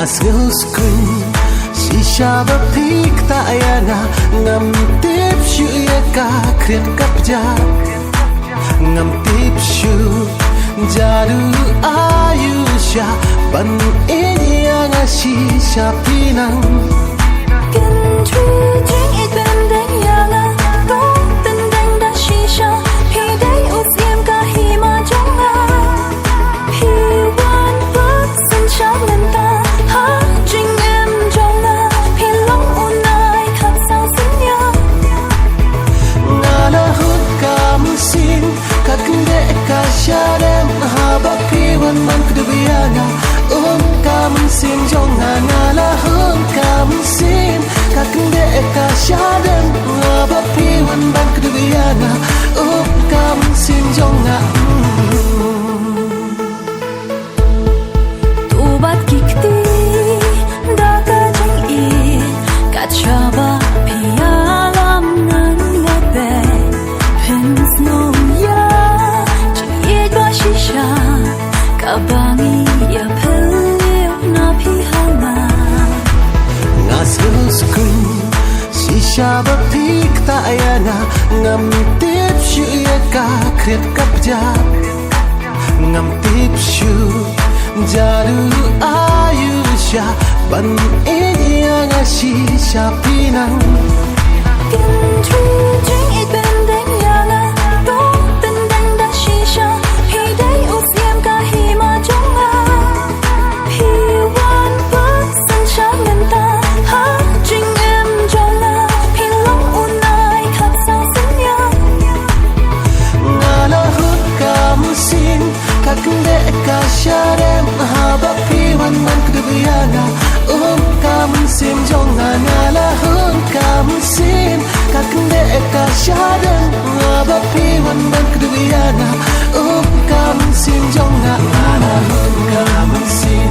ngasgusku shisha ba phik ta yana ngam tiếp shu ya ka kriat kap ja ngam tiếp shu jaru ayusha ban inya nga shisha pinang Can true drink it ben dang yana to ten dang da shisha pi dai ut yem ka hi ma jong a pi wan but sun sham len ta ha jing em jong a pi long un nai khat sao sun ya na na hut kam sin ka kende ka sharem ha ba pi wan man kdubiyana kam sin jong na na la hut kam sin ka kende ka sharem ha ba pi wan man kdubiyana kam sin jong na tu bat kikti da ka jing i ka chaba pi alam nan la be pins no ya jing i ba shisha ka bangi ya pel na pi hana ngasgusku shisha ba phik ta yana ngam tiếp shu ya ka kriat kap ja ngam tiếp shu jaru ayusha ban inya nga shisha pinang Can true drink it ben dang yana to ten dang da shisha pi dai ut yem ka hi ma jong a pi wan but sun sham len ta ha jing em jong a pi long un nai khat sao sun ya nga la hut kam sin ka kende ka sharem ha ba pi wan man kdubiyana kam sin jong na nga la hut kam sin ka kende ka sharem ha ba pi wan man kdubiyana kam sin jong na nga la hut kam sin